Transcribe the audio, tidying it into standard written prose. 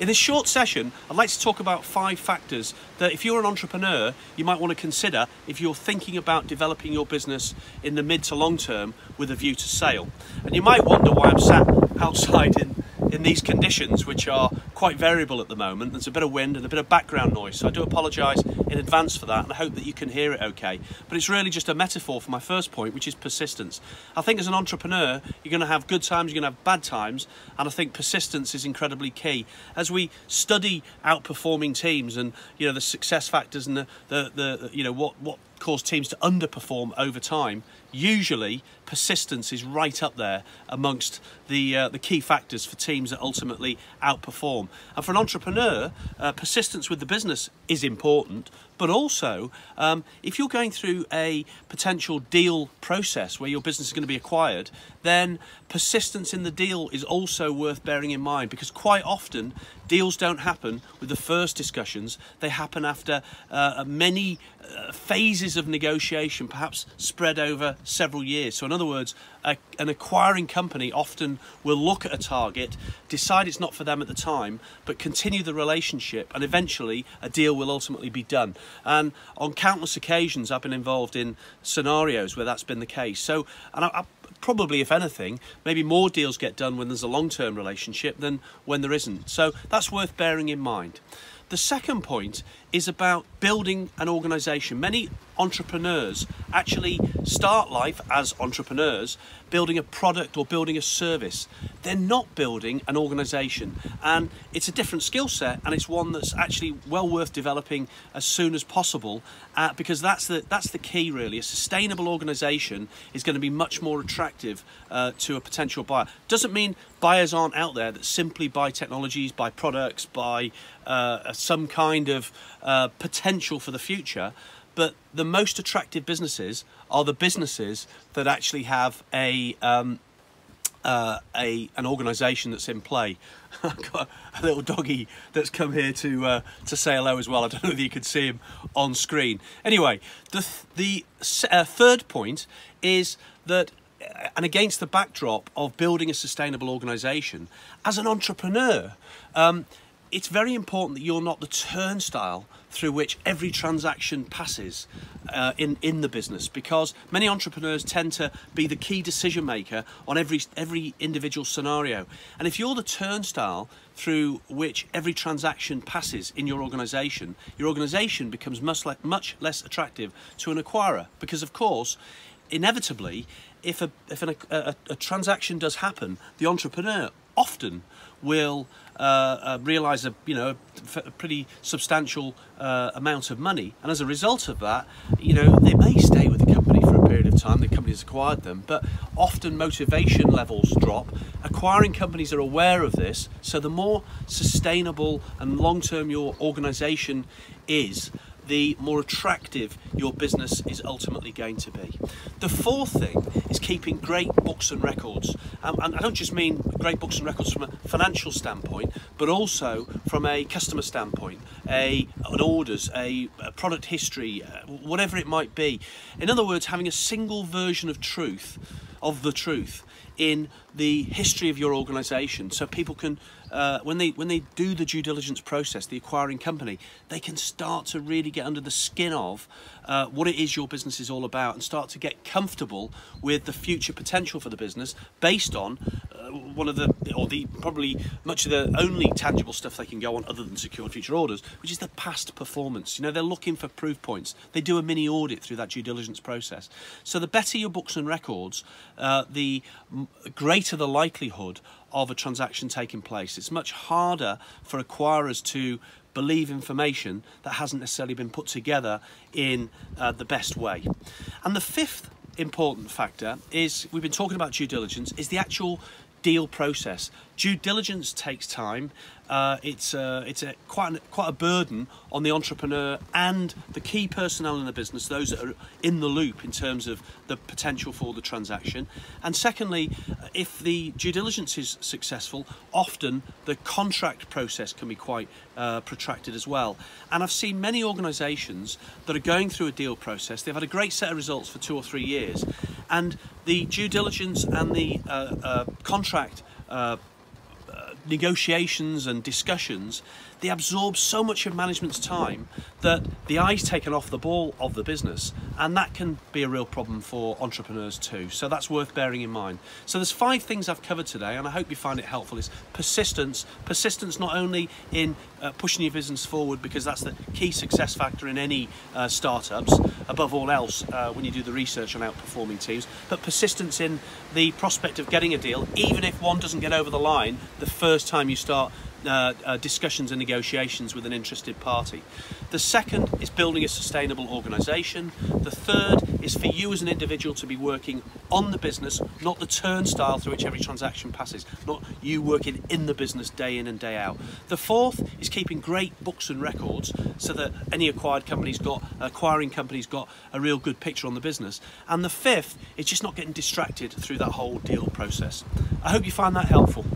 In this short session, I'd like to talk about 5 factors that if you're an entrepreneur, you might want to consider if you're thinking about developing your business in the mid to long term with a view to sale. And you might wonder why I'm sat outside in these conditions, which are quite variable at the moment. There's a bit of wind and a bit of background noise, so I do apologise in advance for that, and I hope that you can hear it okay. But it's really just a metaphor for my first point, which is persistence. I think as an entrepreneur, you're going to have good times, you're going to have bad times, and I think persistence is incredibly key. As we study outperforming teams and the success factors and what cause teams to underperform over time, usually persistence is right up there amongst the key factors for teams that ultimately outperform. And for an entrepreneur, persistence with the business is important, but also if you're going through a potential deal process where your business is going to be acquired, then persistence in the deal is also worth bearing in mind, because quite often deals don't happen with the first discussions. They happen after many phases of negotiation, perhaps spread over several years. So in other words, an acquiring company often will look at a target, decide it's not for them at the time, but continue the relationship, and eventually a deal will ultimately be done. And on countless occasions I've been involved in scenarios where that's been the case. So, and I probably, if anything, maybe more deals get done when there's a long-term relationship than when there isn't. So that's worth bearing in mind. The second point is about building an organisation. Many entrepreneurs actually start life as entrepreneurs building a product or building a service. They're not building an organisation, and it's a different skill set, and it's one that's actually well worth developing as soon as possible, because that's the key really. A sustainable organisation is going to be much more attractive to a potential buyer. Doesn't mean buyers aren't out there that simply buy technologies, buy products, buy some kind of potential for the future, but the most attractive businesses are the businesses that actually have an organisation that's in play. I've got a little doggy that's come here to say hello as well. I don't know if you can see him on screen. Anyway, the third point is that, and against the backdrop of building a sustainable organisation, as an entrepreneur, it's very important that you're not the turnstile through which every transaction passes in the business, because many entrepreneurs tend to be the key decision maker on every individual scenario. And if you're the turnstile through which every transaction passes in your organisation becomes much less attractive to an acquirer, because of course, inevitably, if a transaction does happen, the entrepreneur often will realise a pretty substantial amount of money, and as a result of that, they may stay with the company for a period of time. The company has acquired them, but often motivation levels drop. Acquiring companies are aware of this, so the more sustainable and long-term your organisation is, the more attractive your business is ultimately going to be. The fourth thing is keeping great books and records. And I don't just mean great books and records from a financial standpoint, but also from a customer standpoint, an orders, a product history, whatever it might be. In other words, having a single version of the truth in the history of your organisation, so people can, when they do the due diligence process, the acquiring company, they can start to really get under the skin of what it is your business is all about, and start to get comfortable with the future potential for the business based on probably much of the only tangible stuff they can go on other than secured future orders, which is the past performance. They're looking for proof points. They do a mini audit through that due diligence process. So the better your books and records, the greater the likelihood of a transaction taking place. It's much harder for acquirers to believe information that hasn't necessarily been put together in the best way. And the fifth important factor is, we've been talking about due diligence, is the actual deal process. Due diligence takes time. It's quite a burden on the entrepreneur and the key personnel in the business, those that are in the loop in terms of the potential for the transaction. And secondly, if the due diligence is successful, often the contract process can be quite protracted as well. And I've seen many organisations that are going through a deal process. They've had a great set of results for 2 or 3 years, and the due diligence and the contract negotiations and discussions, they absorb so much of management's time that the eye's taken off the ball of the business, and that can be a real problem for entrepreneurs too. So that's worth bearing in mind. So there's 5 things I've covered today, and I hope you find it helpful. Is persistence not only in pushing your business forward, because that's the key success factor in any startups, above all else when you do the research on outperforming teams, but persistence in the prospect of getting a deal, even if one doesn't get over the line the first time you start discussions and negotiations with an interested party. The second is building a sustainable organisation. The third is for you as an individual to be working on the business, not the turnstile through which every transaction passes, not you working in the business day in and day out. The fourth is keeping great books and records so that any acquiring company's got a real good picture on the business. And the fifth is just not getting distracted through that whole deal process. I hope you find that helpful.